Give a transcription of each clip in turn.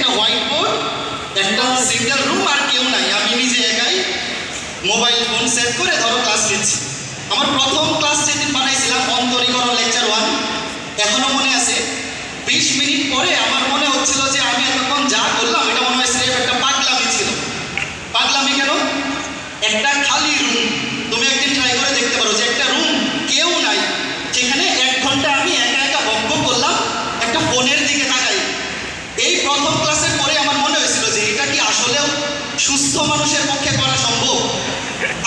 একটা white board, একটা single room, আর কেউ নাই, আমি নিজে একাই মোবাইল ফোন সেট করে ধরো ক্লাস নিচ্ছি। আমার প্রথম ক্লাস যেদিন বানাইছিলাম অন্তরীকরণ লেকচার 1, এখনো মনে আছে। 20 মিনিট পরে আমার মনে হচ্ছিল যে আমি এতক্ষণ যা করলাম এটা মনে হয় স্রেফ একটা পাগলামি ছিল। পাগলামি কেন? একটা খালি রুম, তুমি একদিন ট্রাই করে দেখতে পারো যে একটা রুম কেউ নাই, সেখানে 1 ঘন্টা আমি একা একা বকব করলাম একটা ফোনের দিকে তাকাই। এই প্রথম ক্লাসের পরে আমার মনে হয়েছিল যে এটা কি আসলেও সুস্থ মানুষের পক্ষে করা সম্ভব?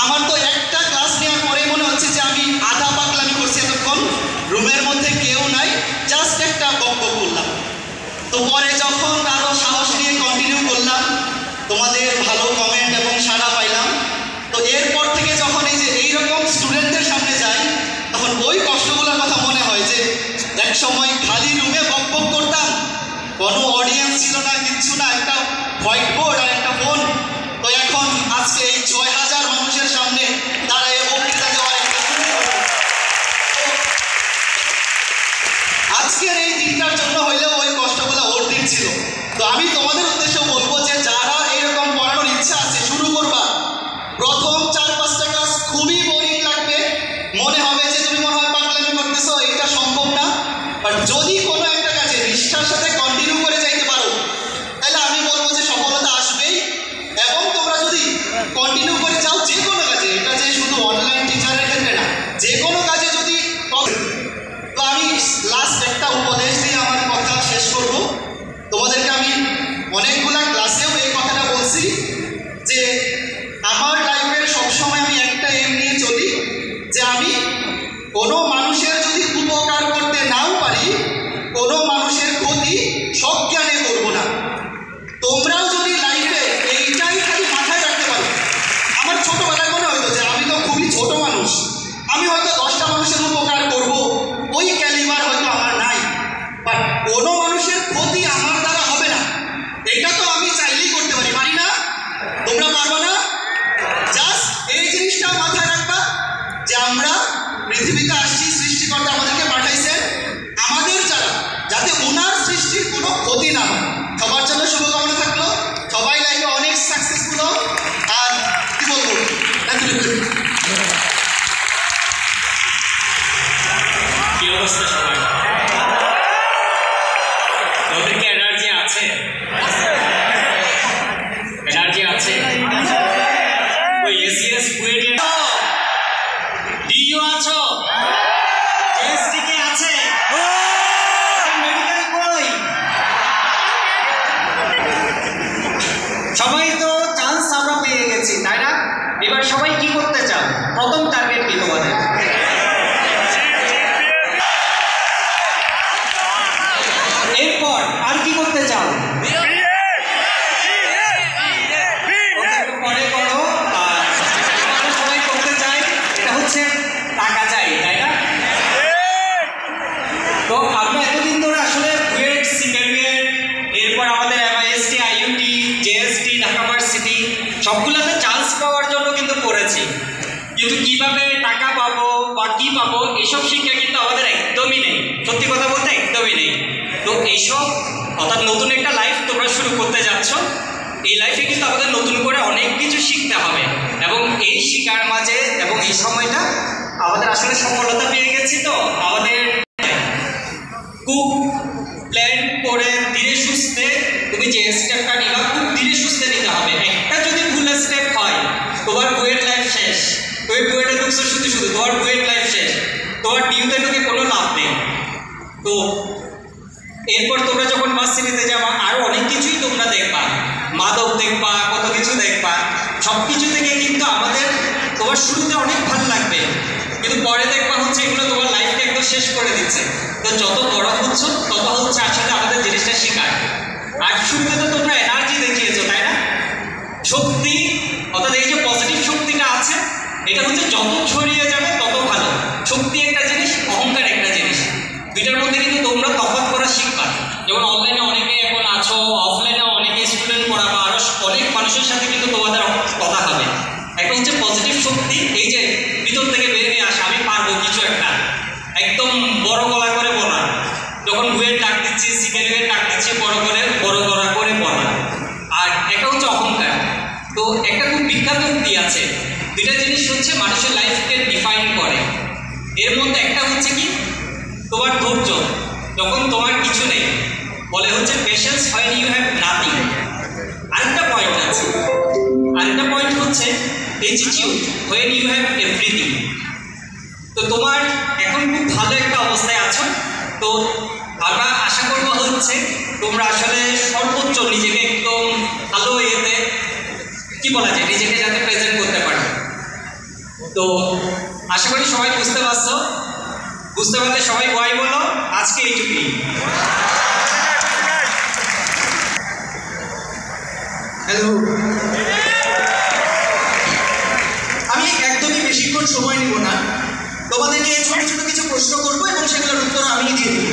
আমার তো একটা ক্লাস নেওয়ার পরে মনে হচ্ছে যে আমি আধা পাগলামি করছি এতক্ষণ, রুমের মধ্যে কেউ নাই, জাস্ট একটা বকব করলাম। তো পরে যখন আরও সাহস নিয়ে কন্টিনিউ করলাম, তোমাদের ভালো কমেন্ট এবং সাড়া পাইলাম। তো এরপর থেকে যখন এই যে এইরকম স্টুডেন্টদের সামনে যাই, তখন ওই কষ্টগুলোর কথা মনে হয় যে এক সময় খালি রুমে বকবক করতাম, কোনো অডিয়েন্স ছিল না, কিচ্ছু না, একটা হোয়াইট বোর্ড আর একটা ফোন। তো এখন আজকে এই 6000 মানুষের সামনে দাঁড়ায় বক্তৃতা দেওয়ার একটা আজকের এই দিনটার জন্য হইলেও ওই কষ্টগুলো অর্ধেক ছিল। তো আমি তোমাদের উদ্দেশ্যে বলবো যে যারা এইরকম পড়ানোর ইচ্ছা আছে শুরু করবা, প্রথম 4-5টা ক্লাস খুবই বোরিং লাগবে, মনে হবে যে তুমি মনে হয় পাগলামি করতেছো, এটা সম্ভব না। বাট যদি কোনো একটা কাজে নিষ্ঠার সাথে কন্টিনিউ করে যাইতে পারো, তাহলে আমি বলবো যে সফলতা আসবেই। এবং তোমরা যদি কন্টিনিউ করে যাও যে কোনো কাজে, এটা যে শুধু অনলাইন টিচারের ক্ষেত্রে না, যে কোনো কাজে যদি, তো আমি লাস্ট একটা উপদেশ দিয়ে আমার কথা শেষ করব। তোমাদেরকে আমি অনেকগুলা ক্লাসেও এই কথাটা বলছি যে আমার লাইফের সবসময় আমি একটা এম নিয়ে চলি যে আমি কোনো মানুষের যদি উপকার করতে নাও পারি, কোনো মানুষের ক্ষতি সজ্ঞানে করবো না। তোমরাও যদি লাইফে এইটাই খালি মাথায় রাখতে পারো, আমার ছোটবেলায় মনে হতো যে আমি তো খুবই ছোট মানুষ, আমি হয়তো 10টা মানুষের উপকার করব, ওই ক্যালিবার হয়তো আমার নাই, বাট কোনো মানুষের ক্ষতি আমার দ্বারা হবে না, এটা তো আমি চাইলেই করতে পারি, পারি না? তোমরা পারবা না? জাস্ট এই জিনিসটা মাথায় রাখবা যে আমরা পৃথিবীতে আসছি, সৃষ্টিকর্তা আমাদেরকে পাঠাইছেন আমাদের যারা, যাতে ওনার সৃষ্টির কোনো ক্ষতি না হয়। সবার জন্য শুভকামনা থাকলো, সবাই লাইফে অনেক সাকসেসফুল হোক। আর কি বলবো, কি অবস্থা সবাই? তোদের কি এনার্জি আছে? এনার্জি আছে? ওই এসিএস কুয়েটে ডিইউ আছো? এসটি কে আছে? মেডিকেল কই? সবাই তো চান্স আমরা পেয়ে গেছি, তাই না? এবার সবাই কি করতে চাও? প্রথম টার্গেট কি তোমাদের? এরপর আর কি করতে চাও? পরে করো। সবাই করতে চাই, এটা হচ্ছে টাকা চাই, তাই না? তো আমরা এতদিন ধরে আসলে বুয়েট, সিপিএম, এরপর আমাদের MIST, IUT, JST, Dhaka varsity সবগুলোতে চান্স পাওয়ার জন্য কিন্তু করেছি, কিন্তু কিভাবে টাকা পাবো বা কি পাবো এইসব শিক্ষা কিন্তু আমাদের একদমই নেই, সত্যি কথা বলতে একদমই নেই। তো এইসব অর্থাৎ নতুন একটা লাইফ তোমরা শুরু করতে যাচ্ছ, এই লাইফে কিন্তু আমাদের নতুন করে অনেক কিছু শিখতে হবে, এবং এই শিকার মাঝে এবং এই সময়টা আমাদের আসলে সফলতা পেয়ে গেছি। তো আমাদের খুব প্ল্যান করে ধীরে সুস্থে তুমি যে স্টেপটা নিবা খুব ধীরে সুস্থে নিতে হবে। একটা যদি ভুল স্টেপ হয়, তোমার বুয়েট লাইফ শেষ। তুমি বুয়েটে ঢুকছো শুধু শুধু, তোমার বুয়েট লাইফ শেষ, তোমার ডিউতে ঢুকে কোনো লাভ নেই। তো এরপর তোমরা যখন ভার্সিটিতে যাবা আরও অনেক কিছুই তোমরা দেখবা, মাদক দেখবা, কত কিছু দেখবা, সব কিছু থেকে কিন্তু আমাদের তোমার শুরুতে অনেক ভালো লাগবে, কিন্তু পরে দেখবা হচ্ছে এগুলো তোমার লাইফকে একদম শেষ করে দিচ্ছে। তো যত বড় হচ্ছ তত হচ্ছে আসলে আমাদের জিনিসটা শেখার। আর শুরুতে তো তোমরা এনার্জি দেখিয়েছো, তাই না? শক্তি, অর্থাৎ এই যে পজিটিভ শক্তিটা আছে, এটা হচ্ছে যত ছড়িয়ে যাবে তত ভালো। শক্তি একটা জিনিস, অহংকার একটা জিনিস, দুইটার মধ্যে কিন্তু তোমরা তফাৎ করা শিখবা। যেমন অনলাইনে অনেকে এখন আছো, অফলাইনে অনেকে স্টুডেন্ট পড়াবা, আরও অনেক মানুষের সাথে কিন্তু তোমাদের কথা হবে। একটা হচ্ছে পজিটিভ শক্তি, এই যে ভিতর থেকে বের হয়ে আসে আমি পারবো কিছু একটা, একদম বড় গলা করে বলা। যখন বুয়েট ডাক দিচ্ছি, সিকেলের ডাক দিচ্ছি, বড় গলা করে হচ্ছে কি তোমার ধৈর্য, যখন তোমার কিছু নেই, বলে হচ্ছে patience when you have nothing. আরেকটা পয়েন্ট আছে, আরেকটা পয়েন্ট হচ্ছে attitude when you have everything. তো তোমার এখন খুব ভালো একটা অবস্থায় আছো, তো আমরা আশা করবো হচ্ছে তোমরা আসলে সর্বোচ্চ নিজেকে একদম ভালো ইয়েতে কি বলা যায় নিজেকে যাতে প্রেজেন্ট করতে পারো। তো আশা করি সবাই বুঝতে পারছো, বুঝতে পারলে সবাই ওয়াই বলো। আজকে এইটুকুই। হ্যালো, আমি একদমই বেশিক্ষণ সময় নিব না, তোমাদেরকে ছোট ছোট কিছু প্রশ্ন করবো এবং সেগুলোর উত্তর আমি দিয়ে দিব।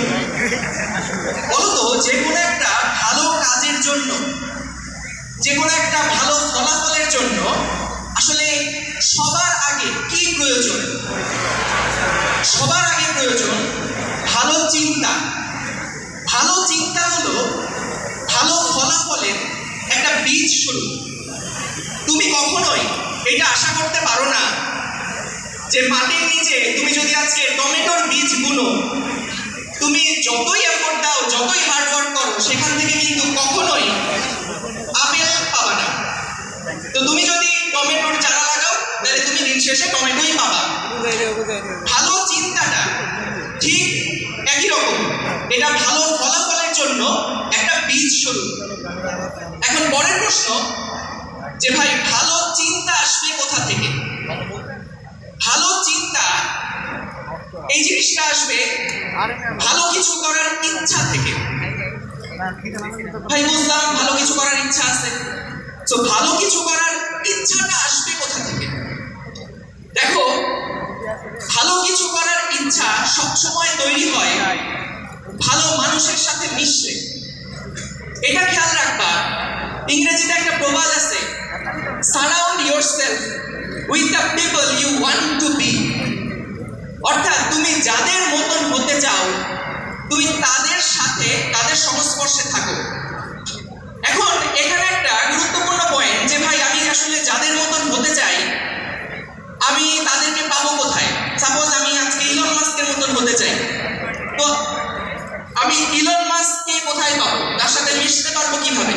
বলো তো, যে কোনো একটা ভালো কাজের জন্য, যে কোনো একটা ভালো ফলাফলের জন্য আসলে সবার আগে কি প্রয়োজন? সবার আগে প্রয়োজন ভালো চিন্তা। ভালো চিন্তা হলো ভালো ফলাফলের একটা বীজ স্বরূপ। তুমি কখনোই এটা আশা করতে পারো না যে মাটির নিচে তুমি যদি আজকে টমেটোর বীজ বুনো, তুমি যতই এফোর্ট দাও, যতই হার্ড ওয়ার্ক করো, সেখান থেকে কিন্তু কখনোই আপেল পাবা না। তো তুমি যদি টমেটোর চারা লাগাও, তাহলে তুমি দিন শেষে টমেটোই পাবা। ভালো চিন্তাটা ঠিক একই রকম, এটা ভালো ফলাফলের জন্য একটা বীজ স্বরূপ। এখন পরের প্রশ্ন যে ভাই ভালো চিন্তা আসবে কোথা থেকে? ভালো চিন্তা এই জিনিসটা আসবে ভালো কিছু করার ইচ্ছা থেকে। ভাই বুঝলাম ভালো কিছু করার ইচ্ছা আছে, তো ভালো কিছু করার ইচ্ছাটা আসবে কোথা থেকে? দেখো, ভালো কিছু করার ইচ্ছা সবসময় তৈরি হয় ভালো মানুষের সাথে মিশলে। এটা খেয়াল রাখবা, ইংরেজিতে একটা প্রবাদ আছে, surround yourself with the people you want to be. অর্থাৎ তুমি যাদের মতন হতে চাও, তুমি তাদের সাথে তাদের সংস্পর্শে থাকো। এখন এখানে একটা গুরুত্বপূর্ণ পয়েন্ট যে ভাই আমি আসলে যাদের মতন হতে চাই, আমি তাদেরকে পাবো কোথায়? সাপোজ আমি আজকে ইলন মাস্কের মতন হতে চাই, তো আমি ইলন মাস্ককে কোথায় পাবো? তার সাথে মিশতে পারবো কিভাবে?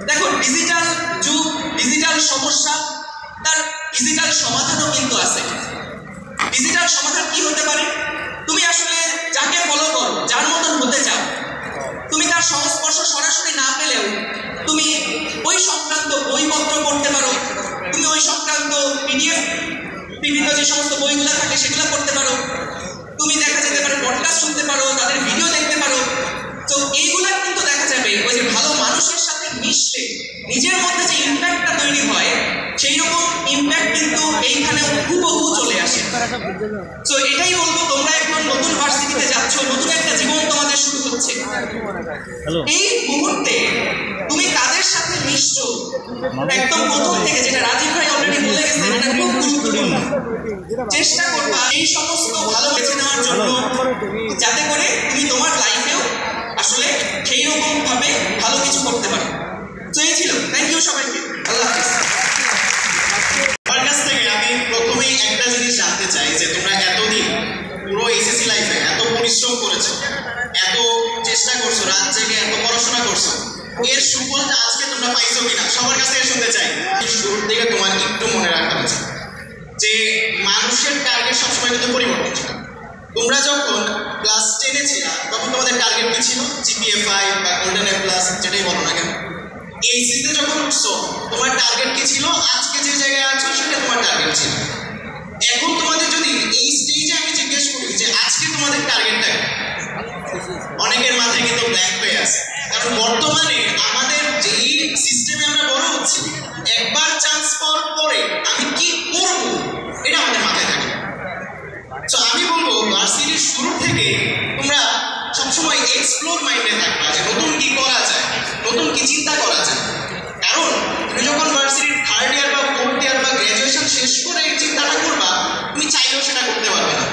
দেখো, ডিজিটাল যুগ, ডিজিটাল সমস্যা, তার ডিজিটাল সমাধানও কিন্তু আছে। ডিজিটাল সমাধান কি হতে পারে? তুমি আসলে যাকে ফলো করো, যার মতন হতে চাও, তুমি তার সংস্পর্শ সরাসরি না পেলেও তুমি ওই সংক্রান্ত বইপত্র পড়তে পারো, তুমি ওই সংক্রান্ত পিডিএফ, বিভিন্ন যে সমস্ত বইগুলো থাকে সেগুলো পড়তে পারো, তুমি দেখা যেতে পারে পডকাস্ট শুনতে পারো, তাদের ভিডিও দেখতে পারো। তো এইগুলা কিন্তু দেখা যাবে ওই যে ভালো মানুষের সাথে মিশলে নিজের মধ্যে যে ইম্প্যাক্টটা তৈরি হয়, সেই রকম ইম্প্যাক্ট কিন্তু এইখানে হুবহু চলে আসে। তো এটাই বলবো, তোমরা এখন নতুন ভার্সিটিতে যাচ্ছ, নতুন একটা জীবন তোমাদের শুরু হচ্ছে। এই মুহূর্তে তুমি তাদের সাথে মিশছো একদম প্রথম থেকে, যেটা রাজীব ভাই অলরেডি বলে গেছে, এটা খুব গুরুত্বপূর্ণ। চেষ্টা করবা এই সমস্ত ভালো বেছে নেওয়ার জন্য, যাতে করে তুমি তোমার লাইফেও আসলে সেই রকম ভাবে ভালো কিছু করতে পারো। তো এই ছিল। থ্যাংক ইউ সবাইকে, আল্লাহ হাফিজ। আমার কাছ থেকে আমি প্রথমেই একটা জিনিস জানতে চাই যে তোমরা এতদিন পুরো এইচএসসি লাইফে এত পরিশ্রম করেছো, এত চেষ্টা করছো, রাত জেগে এত পড়াশোনা করছো, এর সুফলটা আজকে তোমরা পাইছো কিনা সবার কাছ থেকে শুনতে চাই। শুরুর দিকে তোমার একটু মনে রাখা উচিত যে মানুষের টার্গেট সবসময় কিন্তু পরিবর্তনশীল। তোমরা যখন ক্লাস 10-এ ছিলা, তখন তোমাদের টার্গেট কি ছিল? জিপিএ 5 বা গোল্ডেন এ প্লাস, যেটাই বলো না কেন। এইচএসসিতে যখন উঠছো, তোমার টার্গেট কি ছিল? আজকে যে জায়গায় আছো সেটা তোমার টার্গেট ছিল। এখন তোমাদের যদি এই স্টেজে আমি জিজ্ঞেস করি যে আজকে তোমাদের টার্গেটটা, অনেকের মাথায় কিন্তু ব্ল্যাক হয়ে আছে। কারণ বর্তমানে আমাদের যেই সিস্টেমে আমরা বড় হচ্ছি, একবার চান্স পাওয়ার পরে আমি কি করব এটা আমাদের মাথায় থাকে। তো আমি বলবো ভার্সিটির শুরু থেকে তোমরা সবসময় এক্সপ্লোর মাইন্ডে থাকবা যে নতুন কি করা যায়, নতুন কি চিন্তা করা যায়। কারণ তুমি যখন ভার্সিটির 3rd ইয়ার বা 4th ইয়ার বা গ্র্যাজুয়েশন শেষ করে এই চিন্তাটা করবা, তুমি চাইলেও সেটা করতে পারবে না।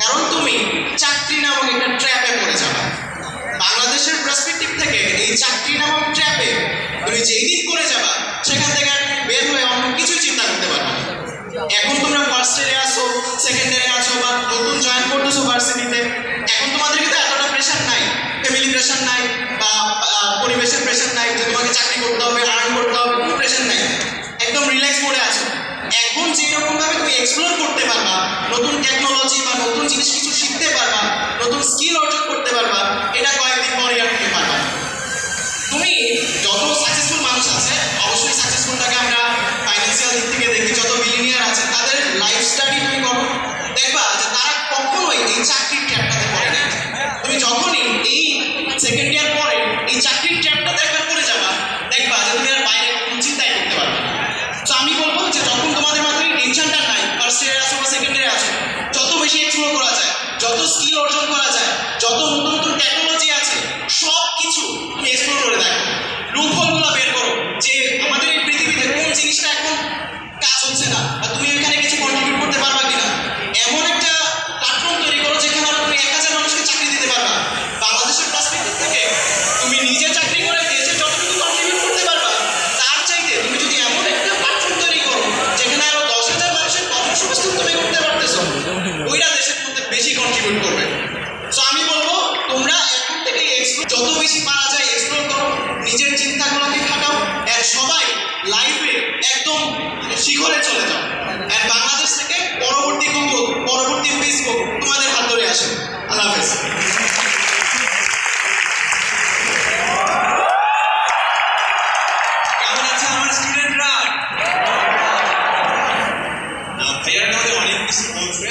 কারণ তুমি চাকরি নামক একটা ট্র্যাপে পড়ে যাবে। বাংলাদেশের পার্সপেক্টিভ থেকে এই চাকরি নামক ট্র্যাপে তুমি যেই দিন পড়ে যাবা, সেখান থেকে আর বের হয়ে অন্য কিছুই চিন্তা করতে পারবে না। এখন তোমরা ফার্স্ট ইয়ারে আছো, সেকেন্ড ইয়ারে আছো, বা নতুন জয়েন করতেছো ভার্সিটিতে, এখন তোমাদের কিন্তু এতটা প্রেশার নাই, ফ্যামিলি প্রেশার নাই, বা পরিবেশের প্রেশার নাই যে তোমাকে চাকরি করতে হবে, আর্ন করতে হবে, কোনো প্রেশার নাই, একদম রিল্যাক্স মোডে আছো। এখন যেরকম ভাবে তুমি এক্সপ্লোর করতে পারবা, নতুন টেকনোলজি বা নতুন জিনিস কিছু শিখতে পারবা, নতুন স্কিল অর্জন করতে পারবা, এটা কয়েকদিন পরে আর তুমি পারবা। তুমি যত সাকসেসফুল মানুষ আছে, অবশ্যই সাকসেসফুলটাকে আমরা ফাইন্যান্সিয়াল দিক থেকে দেখি, যত বিলিনিয়ার আছে তাদের লাইফ স্টাডি তুমি করো, দেখবা যে তারা কখনোই এই চাকরির ট্র্যাপটাতে পড়ে না। তুমি যখনই এই সেকেন্ড ইয়ার পরে এই চাকরির ট্র্যাপটাতে একবার পড়ে যাবা, দেখবা যে তুমি আর বাইরে কোনো চিন্তাই করতে পারবে না। তো আমি বলবো যে যখন তোমাদের মাথায় টেনশনটা নাই, ফার্স্ট ইয়ারে আছো বা সেকেন্ড ইয়ারে আছো, যত বেশি এক্সপ্লোর করা যায়, যত স্কিল অর্জন করা যায়, যত নতুন নতুন টেকনোলজি আছে, সব কিছু তুমি এক্সপ্লোর করে দেখো, লুপহোলগুলো বের করো যে আমাদের এই পৃথিবীতে কোন জিনিসটা এখন কাজ হচ্ছে না, বা তুমি এখানে কিছু কন্ট্রিবিউট করতে পারবা কিনা। এমন একটা প্ল্যাটফর্ম তৈরি করো যেখানে তুমি 1000 মানুষকে চাকরি দিতে পারবা। বাংলাদেশের পার্সপেক্টিভ থেকে তুমি নিজে চাকরি করে দেশে যতটুকু কন্ট্রিবিউট করতে পারবা, তার চাইতে তুমি যদি এমন একটা প্ল্যাটফর্ম তৈরি করো যেখানে আরো 10,000 মানুষের কর্মসংস্থান তুমি করতে পারতেছো, ওইটা দেশের মধ্যে বেশি কন্ট্রিবিউট করবে। সো আমি বলবো তোমরা এখন থেকে যত বেশি পারা যায় এক্সপ্লোর করো, নিজের চিন্তাগুলোকে খাটাও, আর সবাই লাইফে একদম শিখরে চলে যাও। আর বাংলাদেশ থেকে পরবর্তী গুগল, পরবর্তী ফেসবুক তোমাদের হাত ধরে আসে। আল্লাহ হাফেজ। কেমন আছে আমার স্টুডেন্টরা? ভাইয়ারা তোমাদের অনেক কিছু বলছে।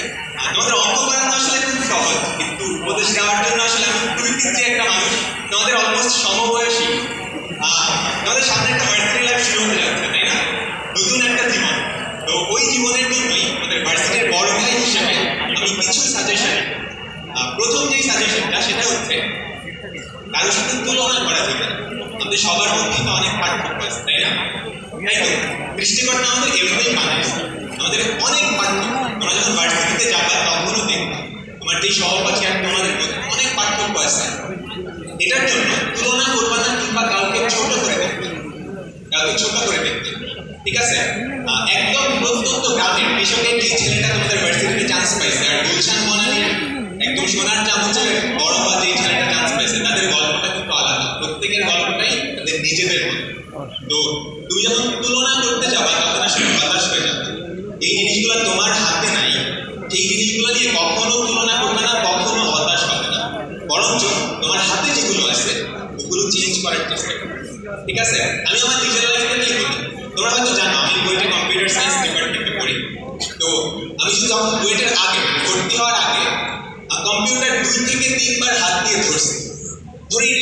তোমাদের অঙ্ক করানো আসলে খুব সহজ, কিন্তু উপদেশ দেওয়ার জন্য আসলে আমি খুবই পিছিয়ে একটা মানুষ, তোমাদের অলমোস্ট সমবয়সী। তোমাদের সামনে একটা ভার্সিটি লাইফ শুরু হতে যাচ্ছে, তাই না? নতুন একটা জীবন। তো ওই জীবনের জন্যই আমাদের ভার্সিটির বড় ভাই হিসেবে আমি কিছু সাজেশন, প্রথম যেই সাজেশনটা সেটা হচ্ছে কারোর সাথে তুলনা করা যাবে না। আমাদের সবার মধ্যে তো অনেক পার্থক্য আছে, তাই না? তাই তো সৃষ্টিকর্তা আমাদের এভাবেই বানাইছে, আমাদের অনেক পার্থক্য। তোমরা যখন ভার্সিটিতে যাবা তখনও দেখবা তোমার যে সহপাঠী আর তোমাদের মধ্যে অনেক পার্থক্য আছে। এটার জন্য তুলনা করবা না, কিংবা কাউকে ছোট করে দেখবে, ঠিক আছে? একদম প্রত্যন্ত গ্রামের কৃষকের যে ছেলেটা তোমাদের ভার্সিটিতে চান্স পাইছে, আর গুলশান মনালির একদম সোনার চামচের বড় বা যে ছেলেটা চান্স পাইছে, তাদের গল্পটা কিন্তু আলাদা, প্রত্যেকের গল্পটাই তাদের নিজেদের মতো। তো তুমি যখন তুলনা করতে যাবা তখন আসলে হতাশ হয়ে যাবে। এই জিনিসগুলো তোমার হাতে নাই, এই জিনিসগুলো নিয়ে কখনো তুলনা করবে না, কখনো হতাশ হবে না, বরঞ্চ তোমার হাতে যেগুলো আছে ওগুলো চেঞ্জ করার চেষ্টা করবে, ঠিক আছে? আমি আমার নিজের লাইফে কি করি, তোমরা হয়তো জানো আমি বুয়েটে কম্পিউটার সায়েন্স ডিপার্টমেন্টে পড়ি। তো আমি শুধু যখন বুয়েটের আগে, ভর্তি হওয়ার আগে কম্পিউটার 2 থেকে 3 বার হাত দিয়ে ধরছি।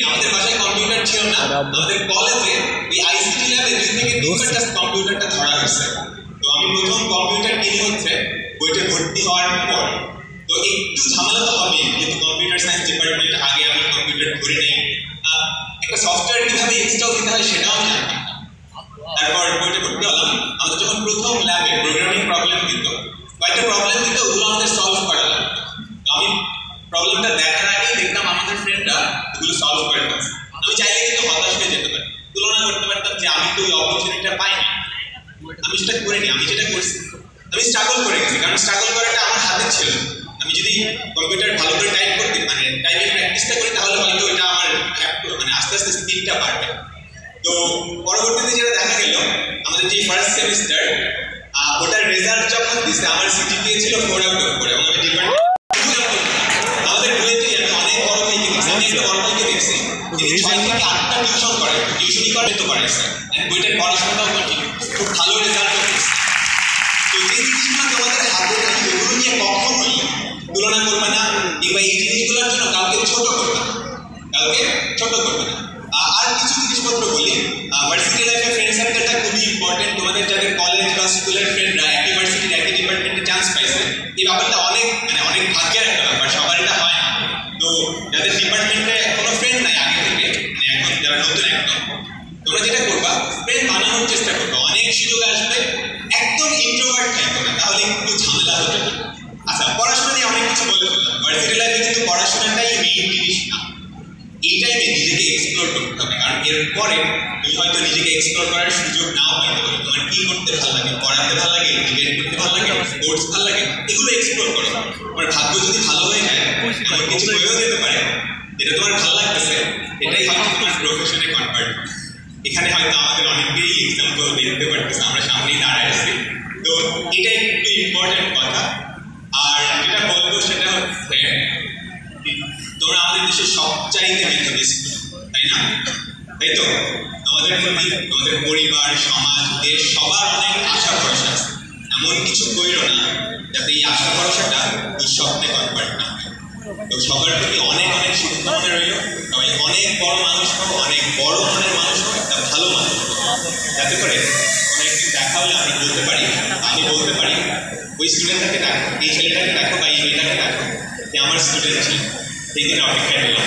আমাদের বাসায় কম্পিউটার ছিল না, আমাদের কলেজে এই আইসিটি ল্যাবে 2 থেকে 3 বার জাস্ট কম্পিউটারটা ধরা হয়েছে। তো আমি প্রথম কম্পিউটার কিনে হচ্ছে বুয়েটে ভর্তি হওয়ার পর। তো একটু ঝামেলা তো হবে, যেহেতু কম্পিউটার সায়েন্স ডিপার্টমেন্ট, আগে আমি কম্পিউটার ধরে নেই, একটা সফটওয়্যার কীভাবে ইনস্টল দিতে হয় সেটাও জানতাম না। তারপর বইটা ভর্তি হলাম। আমাদের যখন প্রথম ল্যাবে প্রোগ্রামিং প্রবলেম দিত, কয়েকটা প্রবলেম দিত, ওগুলো আমাদের সলভ করা লাগতো। তো আমি প্রবলেমটা দেখার আগেই দেখতাম আমাদের ফ্রেন্ডরা ওগুলো সলভ করে ফেলছে। আমি চাইলে কিন্তু হতাশ হয়ে যেতে পারি, তুলনা করতে পারতাম যে আমি তো ওই অপরচুনিটিটা পাইনি, আমি সেটা করিনি। আমি যেটা করছি, আমি স্ট্রাগল করে গেছি, কারণ স্ট্রাগল করাটা আমার হাতে ছিল। আমি যদি কম্পিউটার ভালো করে টাইপ করতে, মানে টাইপিং প্র্যাকটিসটা করি, তাহলে হয়তো এটা আমার মানে আস্তে আস্তে স্পিডটা বাড়বে। তো পরবর্তীতে যেটা দেখা গেল, আমাদের যে ফার্স্ট সেমিস্টার, ওটার রেজাল্ট যখন দিচ্ছে, আমার সিজিপিএ ছিল 4/4, এবং আমি ডিপার্টমেন্ট আমাদের বুয়েটে আমি অনেক বড় ভাইকে দেখছি, আমি একটা বড় ভাইকে দেখছি যিনি 6 থেকে 8টা টিউশন করেন, টিউশনই তো করেছে, বুয়েটের পড়াশোনাটাও কন্টিনিউ, খুব ভালো রেজাল্টও দিচ্ছে। তো যে জিনিসগুলো তোমাদের হাতে থাকে ওগুলো নিয়ে কখনোই তুলনা করবে না, কিংবা এই জিনিসগুলোর জন্য কাউকে ছোট করবে না, আর কিছু জিনিসপত্র বলি, ভার্সিটি লাইফে ফ্রেন্ড সার্কেলটা খুবই ইম্পর্টেন্ট। তোমাদের যাদের কলেজ বা স্কুলের ফ্রেন্ডরা একই ভার্সিটির একই ডিপার্টমেন্টে চান্স পাইছে, এই ব্যাপারটা অনেক ভাগ্যের একটা ব্যাপার, সবার এটা হয় না। তো যাদের ডিপার্টমেন্টে কোনো ফ্রেন্ড নাই আগে থেকে, এখন যারা নতুন একদম, তোমরা যেটা করবা, ফ্রেন্ড বানানোর চেষ্টা করবা, অনেক সুযোগ আসবে, একদম ইন্ট্রোভার্ট থাকবে না, তাহলে একটু ঝামেলা হতে পারে। আচ্ছা, পড়াশোনা নিয়ে অনেক কিছু বলে ফেললাম। ভার্সিটি লাইফে কিন্তু পড়াশোনাটাই মেইন জিনিস না, এই টাইমে নিজেকে এক্সপ্লোর করতে হবে, কারণ এরপরে তুমি হয়তো নিজেকে এক্সপ্লোর করার সুযোগ নাও পাইতে পারো। তোমার কি করতে ভালো লাগে, পড়াতে ভালো লাগে, ডিবেট করতে ভালো লাগে, স্পোর্টস ভালো লাগে, এগুলো এক্সপ্লোর করো। তোমার ভাগ্য যদি ভালো হয়ে যায়, এমন কিছু হয়েও যেতে পারে যেটা তোমার ভালো লাগতেছে, এটাই হয়তো তোমার প্রফেশনে কনভার্ট। এখানে হয়তো আমাদের অনেকেই এক্সাম্পল দেখতে পারতেছে, আমরা সামনেই দাঁড়ায় আছি। তো এটাই একটু ইম্পর্টেন্ট কথা। আর যেটা বলবো সেটা হচ্ছে, তোমরা আমাদের দেশের সবচাইতে মেধাবী, তাই না? তাই তো আমাদের প্রতি আমাদের পরিবার, সমাজ, দেশ সবার অনেক আশা ভরসা আছে। এমন কিছু কইরো না যাতে এই আশা ভরসাটা দুঃস্বপ্নে কনভার্ট না হয়। তো সবার প্রতি অনেক অনেক শুভকামনা রইল। সবাই অনেক বড় মানুষ হোক, অনেক বড় মনের মানুষ হোক, একটা ভালো মানুষ হোক, যাতে করে কোনো একদিন দেখা হলে আমি বলতে পারি ওই স্টুডেন্টটাকে দেখো, এই ছেলেটাকে দেখো বা এই মেয়েটাকে দেখো, যে আমার স্টুডেন্ট ছিল। এই দিন অপেক্ষায় রইলাম।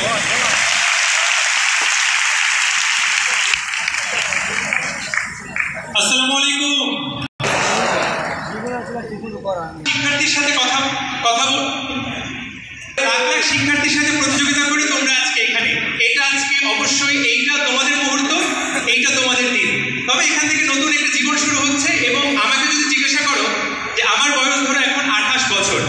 আসসালামু আলাইকুম। শিক্ষার্থীর সাথে কথা লাখ লাখ শিক্ষার্থীর সাথে প্রতিযোগিতা করে তোমরা আজকে এখানে। এটা আজকে অবশ্যই এইটা তোমাদের মুহূর্ত, এইটা তোমাদের দিন। তবে এখান থেকে নতুন একটা জীবন শুরু হচ্ছে। এবং আমাকে যদি জিজ্ঞাসা করো যে আমার বয়স ধরো এখন 28 বছর,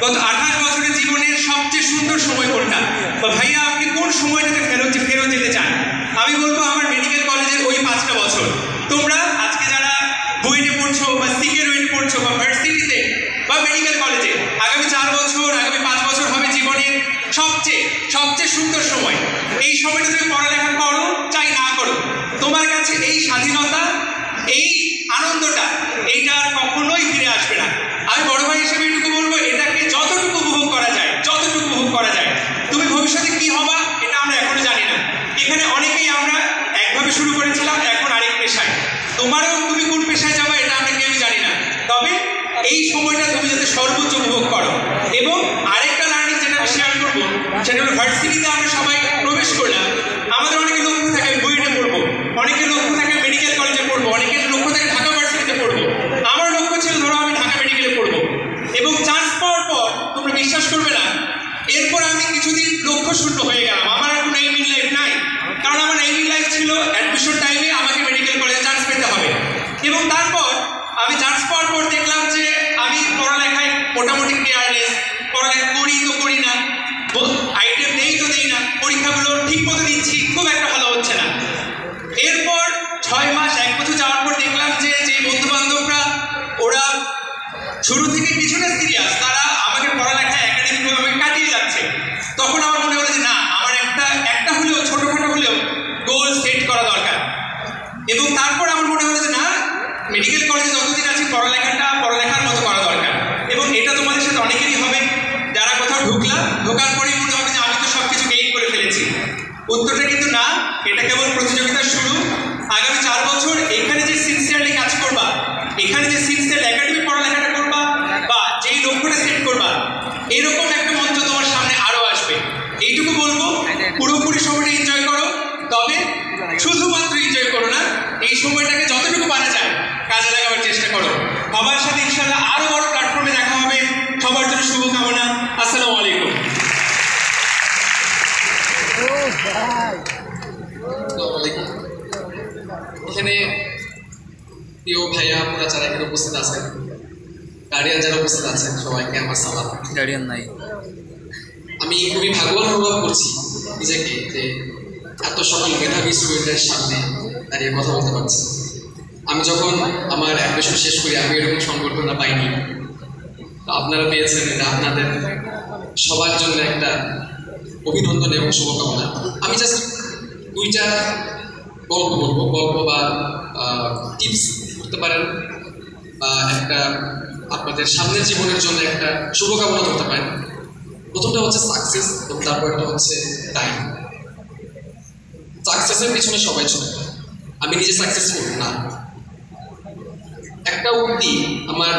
গত 28 বছরের জীবনের সবচেয়ে সুন্দর সময় কোনটা, বা ভাইয়া আপনি কোন সময়টাতে ফেরত যেতে চান, আমি বলবো আমার মেডিকেল কলেজের ওই 5টা বছর। তোমরা আজকে যারা বুয়েটে পড়ছো বা সিকে রুয়েটে পড়ছো বা ভার্সিটিতে বা মেডিকেল কলেজে, আগামী 4 বছর, আগামী 5 বছর হবে জীবনের সবচেয়ে সুন্দর সময়। এই সময়টা তুমি পড়ালেখা করো চাই না করো, তোমার কাছে এই স্বাধীনতা, এই আনন্দটা, এইটা আর কখনোই ফিরে আসবে না। আমি বড় ভাই হিসেবে এটুকু বলবো, এটাকে যতটুকু উপভোগ করা যায়। তুমি ভবিষ্যতে কি হবা এটা আমরা এখনো জানি না। এখানে অনেকেই আমরা একভাবে শুরু করেছিলাম, এখন আরেক পেশায়। তুমি কোন পেশায় যাবা এটা আমরা কেউই জানি না। তবে এই সময়টা তুমি যাতে সর্বোচ্চ উপভোগ করো। এবং আরেকটা লার্নিং যেটা আমি শেয়ার করবো, সেটা হলো ভার্সিটিতে আমরা সবাই প্রবেশ করলাম, আমাদের অনেকের লক্ষ্য থাকে বুয়েটে পড়বো, অনেকের লক্ষ্য থাকে মেডিকেল কলেজে পড়বো, অনেকের লক্ষ্য থাকে ঢাকা ভার্সিটিতে পড়বো। আমার লক্ষ্য ছিল ধরো আমি ঢাকা মেডিকেলে পড়বো। এবং চান্স পাওয়ার পর তোমরা বিশ্বাস করবে না, এরপর আমি কিছুদিন লক্ষ্য শূন্য হয়ে গেলাম। আমার আর কোনো এইমিং লাইফ নাই, কারণ আমার এইমিং লাইফ ছিল অ্যাডমিশন টাইমে আমাকে মেডিকেল কলেজে চান্স পেতে হবে। এবং তারপর আমি চান্স পাওয়ার পর দেখলাম যে আমি পড়ালেখায় মোটামুটি কেয়ারলেস, পড়ালেখা করি তো করি না, আইটেম দেই তো দেই না, পরীক্ষাগুলো ঠিক মতো দিচ্ছি, খুব একটা ভালো হচ্ছে না। এরপর 6 মাস 1 বছর যাওয়ার পর দেখলাম যে বন্ধু বান্ধবরা ওরা শুরু থেকে কিছুটা সিরিয়াস, তারা আমাকে পড়ালেখায় একাডেমিকভাবে আমাকে কাটিয়ে যাচ্ছে। তখন আমার মনে হলো যে না, আমার একটা হলেও ছোটোখাটো হলেও গোল সেট করা দরকার। এবং তারপর আমার মনে হলো যে না, মেডিকেল কলেজে যতদিন আছি পড়ালেখার মতো করা দরকার। এবং এটা তোমাদের সাথে অনেকেরই হবে, যারা কোথাও ঢোকার পরেই মনে হবে যে আমি তো সব কিছু গেইন করে ফেলেছি। উত্তরটা কিন্তু না, এটা কেবল প্রতিযোগিতার শুরু। আগামী 4 বছর এখানে যে সিনসিয়ারলি কাজ করবা, এখানে যে সিনসিয়ার একাডেমিক পড়ালেখাটা করবা বা যেই লক্ষ্যটা সেট করবা, এরকম একটা মঞ্চ তোমার সামনে আরও আসবে। এইটুকু বলবো, পুরোপুরি সময়টা এনজয় করো। তবে শুধুমাত্র এনজয় করো না, এই সময়টাকে যতটুকু পারা যায় কাজে লাগাবার চেষ্টা করো। সবার সাথে ইনশাআল্লাহ আরও বড় প্ল্যাটফর্মে দেখা হবে। সবার জন্য শুভকামনা। আসসালামু আলাইকুম। এখানে প্রিয় ভাইয়া আপনারা যারা এখানে উপস্থিত আছেন, গার্ডিয়ান যারা উপস্থিত আছেন, সবাইকে আমার সালাম। গার্ডিয়ান নাই। আমি খুবই ভাগ্যবান অনুভব করছি নিজেকে যে এত সকল মেধাবী স্টুডেন্টের সামনে দাঁড়িয়ে কথা বলতে পারছি। আমি যখন আমার অ্যাডমিশন শেষ করি, আমি এরকম সংবর্ধনা পাইনি। তো আপনারা পেয়েছেন, এটা আপনাদের সবার জন্য একটা অভিনন্দন এবং শুভকামনা। আমি জাস্ট 2টা গল্প বলবো, গল্প বা টিপস করতে পারেন, বা একটা আপনাদের সামনের জীবনের জন্য একটা শুভকামনা করতে পারেন। প্রথমটা হচ্ছে সাকসেস, এবং তারপরটা হচ্ছে টাইম। সাকসেসের পিছনে সবাই চলে, আমি নিজে সাকসেসফুল না। একটা উক্তি আমার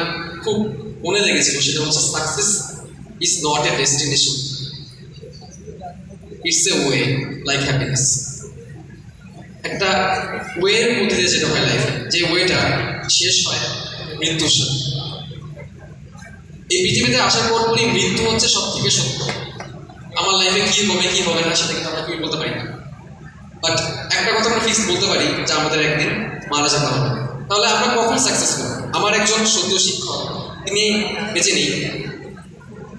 খুব মনে লেগেছিল, সেটা হচ্ছে success is not a destination, it's a way like happiness. একটা ওয়ের মধ্যে দিয়ে যেটা হয় লাইফে, যে ওয়েটা শেষ হয় মৃত্যুর সাথে। এই পৃথিবীতে আসার পরপরই মৃত্যু হচ্ছে সব থেকে সত্য। আমার লাইফে কী হবে না সেটা কিন্তু আমরা কেউ বলতে পারি না। বাট একটা কথা আমরা ফিক্স বলতে পারি যে আমাদের একদিন মারা যেতে হবে। তাহলে আমরা কখন সাকসেসফুল? আমার একজন সদ্য শিক্ষক, তিনি বেঁচে নেই,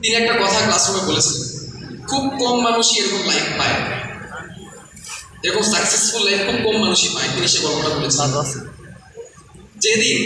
তিনি একটা কথা ক্লাসরুমে বলেছিলেন, খুব কম মানুষই এরকম লাইফ পায়, এরকম সাকসেসফুল লাইফ খুব কম মানুষই পায়। তিনি সে গল্পটা বলেছেন, যেদিন